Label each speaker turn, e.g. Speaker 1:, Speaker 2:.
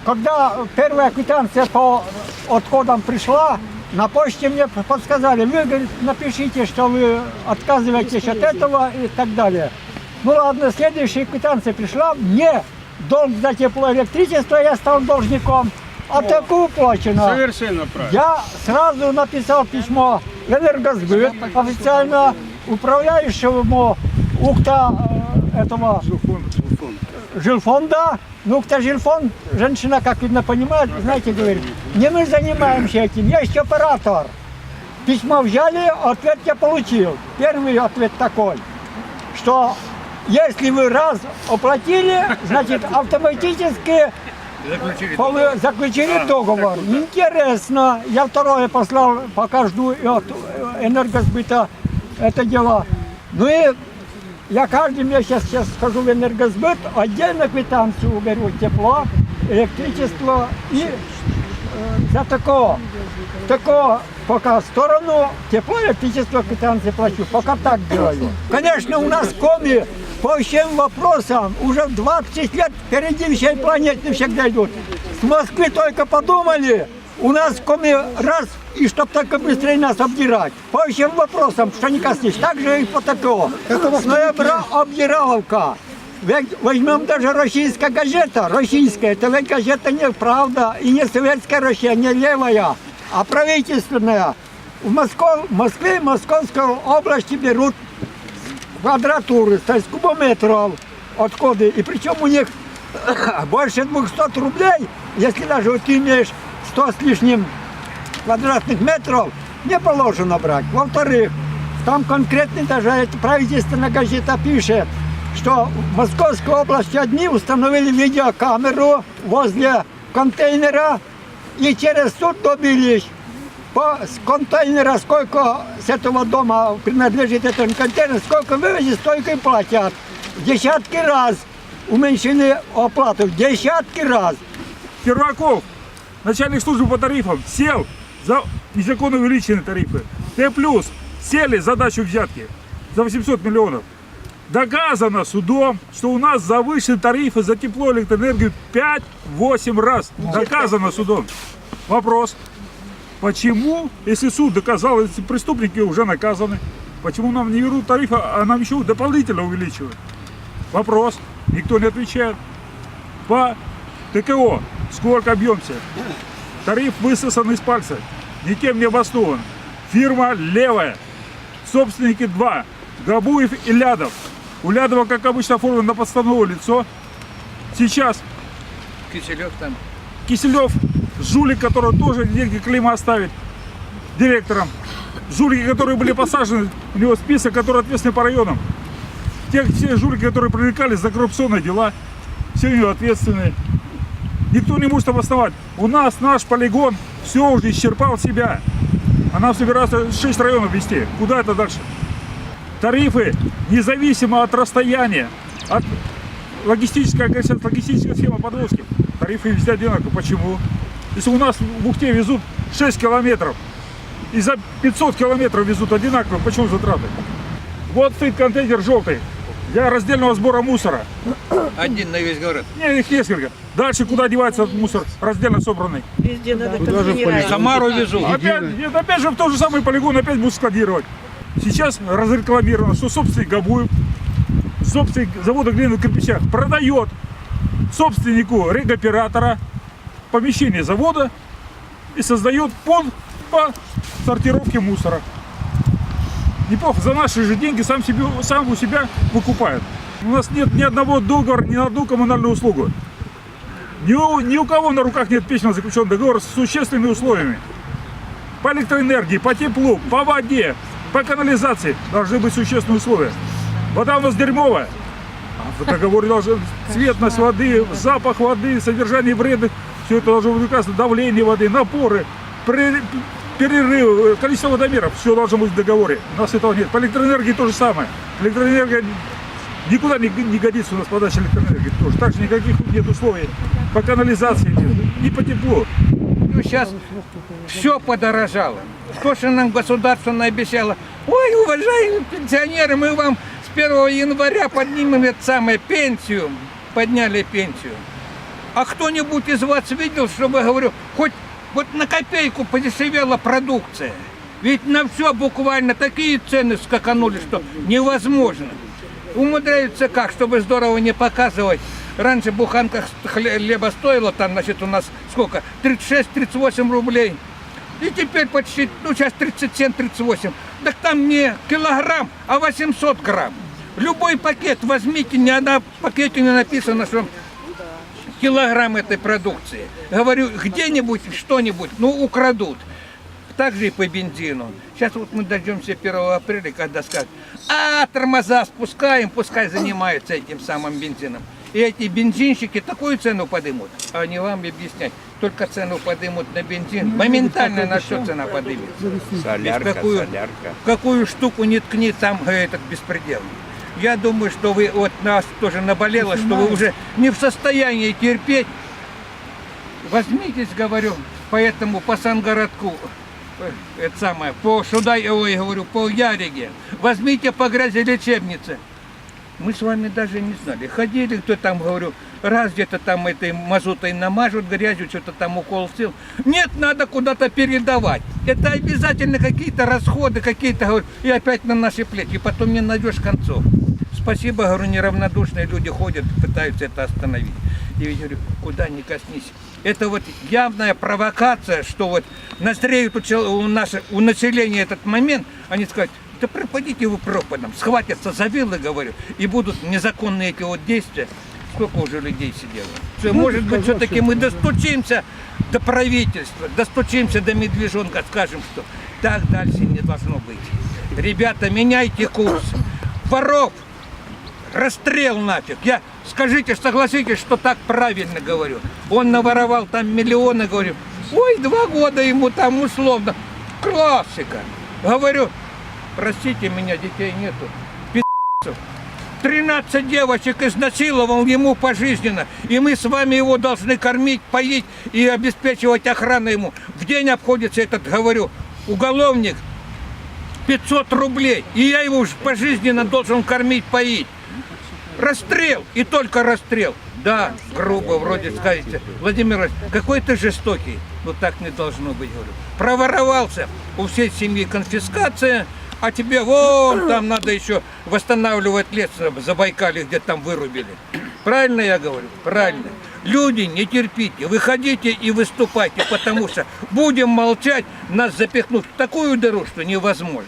Speaker 1: когда первая квитанция по отходам пришла, на почте мне подсказали, вы, говорит, напишите, что вы отказываетесь от этого и так далее. Ну ладно, следующая квитанция пришла, мне долг за тепло и электричество, я стал должником, а такую уплачено.
Speaker 2: Совершенно правильно.
Speaker 1: Я сразу написал письмо в Энергосбыт, официально управляющему УКТА этого жилфонда. Ну, кто жилфонд, женщина, как видно, понимает, знаете, говорит, не мы занимаемся этим, есть оператор. Письмо взяли, ответ я получил. Первый ответ такой, что если вы раз оплатили, значит, автоматически заключили договор. Интересно. Я второе послал, пока жду от Энергосбыта это дело. Ну и я каждый месяц сейчас схожу в Энергосбыт, отдельно квитанцию беру тепло, электричество и за такого пока сторону тепло, электричество, квитанции плачу. Пока так делаю. Конечно, у нас в Коми по всем вопросам уже 20 лет впереди всей планеты всегда идут. С Москвы только подумали, у нас в Коми раз, и чтоб только быстрее нас обдирать. По всем вопросам, что не коснись, так же и по такому. Но обдираловка. Возьмем даже российская газета, российская, это ведь газета не правда, и не советская Россия, не левая, а правительственная. В Москве, Московской области берут квадратуры, то есть кубометров отходы, и причем у них больше 200 рублей, если даже вот ты имеешь 100 с лишним квадратных метров, не положено брать. Во-вторых, там конкретно даже правительственная газета пишет, что в Московской области одни установили видеокамеру возле контейнера и через суд добились. С контейнера, сколько с этого дома принадлежит этот контейнер, сколько вывезли, столько и платят. Десятки раз уменьшили оплату, десятки раз.
Speaker 3: Перваков, начальник службы по тарифам, сел за незаконно увеличенные тарифы. Т+, сели за дачу взятки за 800 миллионов. Доказано судом, что у нас завышены тарифы за тепло и электроэнергию 5-8 раз. Доказано судом. Вопрос. Почему, если суд доказал, если преступники уже наказаны, почему нам не вернут тарифы, а нам еще дополнительно увеличивают? Вопрос. Никто не отвечает. По ТКО сколько бьемся? Тариф высосан из пальца. Никем не обоснован. Фирма левая. Собственники два. Габуев и Лядов. У Лядова, как обычно, оформлено на подставное лицо. Сейчас
Speaker 2: Киселев там.
Speaker 3: Киселев, жулик, который тоже деньги клейма оставит директором. Жулики, которые были посажены, у него список, который ответственный по районам. Все жулики, которые привлекались за коррупционные дела, все у него ответственные. Никто не может обосновать. У нас наш полигон все уже исчерпал себя. А нам собираются 6 районов вести. Куда это дальше? Тарифы, независимо от расстояния, от логистическая схема подвозки, тарифы везде одинаковые. Почему? Если у нас в Ухте везут 6 километров, и за 500 километров везут одинаково, почему затраты? Вот стоит контейнер желтый для раздельного сбора мусора.
Speaker 2: Один на весь город.
Speaker 3: Не, их несколько. Дальше куда девается мусор раздельно собранный?
Speaker 4: Везде надо контейнеры.
Speaker 2: Самару везут.
Speaker 3: Опять же в тот же самый полигон опять будут складировать. Сейчас разрекламировано, что собственник Габуев, собственник завода глиняных кирпичах, продает собственнику регоператора помещение завода и создает пункт по сортировке мусора. Неплохо, за наши же деньги сам у себя выкупает. У нас нет ни одного договора, ни на одну коммунальную услугу. Ни у кого на руках нет письма заключен договор с существенными условиями. По электроэнергии, по теплу, по воде, по канализации должны быть существенные условия. Вода у нас дерьмовая. А в договоре должен цветность воды, запах воды, содержание вредных. Все это должно быть указано. Давление воды, напоры, перерывы, количество водомеров. Все должно быть в договоре. У нас этого нет. По электроэнергии то же самое. Электроэнергия никуда не годится у нас подача электроэнергии. Тоже. Также никаких нет условий. По канализации нет. И по теплу.
Speaker 2: Ну, сейчас все подорожало. Что же нам государство наобещало? Ой, уважаемые пенсионеры, мы вам с 1 января поднимем это самое пенсию. Подняли пенсию. А кто-нибудь из вас видел, чтобы, говорю, хоть вот на копейку подешевела продукция? Ведь на все буквально такие цены скаканули, что невозможно. Умудряются как, чтобы здорово не показывать. Раньше буханка хлеба стоила, там, значит, у нас сколько? 36-38 рублей. И теперь почти, ну, сейчас 37-38. Так там не килограмм, а 800 грамм. Любой пакет возьмите, ни одна пакете не написано, что килограмм этой продукции. Говорю, где-нибудь что-нибудь, ну, украдут. Так же и по бензину. Сейчас вот мы дождемся 1 апреля, когда скажут, тормоза спускаем, пускай занимаются этим самым бензином. И эти бензинщики такую цену поднимут, а не вам объяснять. Только цену поднимут на бензин. Моментально на все цена поднимется.
Speaker 5: Солярка,
Speaker 2: Какую,
Speaker 5: солярка.
Speaker 2: какую штуку не ткни, там этот беспредел. Я думаю, что вы, вот нас тоже наболело, что вы уже не в состоянии терпеть. Возьмитесь, говорю, поэтому по Сангородку, это самое, по по Яриге, возьмите по грязелечебнице. Мы с вами даже не знали. Ходили, кто там, говорю, раз где-то там этой мазутой намажут, грязью, что-то там укол сил. Нет, надо куда-то передавать. Это обязательно какие-то расходы, какие-то, говорю, и опять на наши плечи. И потом не найдешь концов. Спасибо, говорю, неравнодушные люди ходят, пытаются это остановить. И я говорю, куда ни коснись. Это вот явная провокация, что вот назреют у населения этот момент, они скажут, да пропадите вы пропадом, схватятся за вилы, говорю, и будут незаконные эти вот действия. Сколько уже людей сидело? Что, может быть, все-таки мы достучимся до правительства, достучимся до медвежонка, скажем, что так дальше не должно быть. Ребята, меняйте курс. Воров расстрел нафиг. Скажите, согласитесь, что так правильно говорю. Он наворовал там миллионы, говорю. Ой, 2 года ему там условно. Классика. Говорю, простите меня, детей нету. Пи***цев. 13 девочек изнасиловал ему пожизненно. И мы с вами его должны кормить, поить и обеспечивать охрану ему. В день обходится этот, говорю, уголовник 500 рублей. И я его уж пожизненно должен кормить, поить. Расстрел, и только расстрел. Да, грубо вроде скажете. Владимир Владимирович, какой ты жестокий. Ну так не должно быть, говорю. Проворовался, у всей семьи конфискация, а тебе вон там надо еще восстанавливать лес в Забайкале, где там вырубили. Правильно я говорю? Правильно. Люди, не терпите, выходите и выступайте, потому что будем молчать, нас запихнут в такую дыру, что невозможно.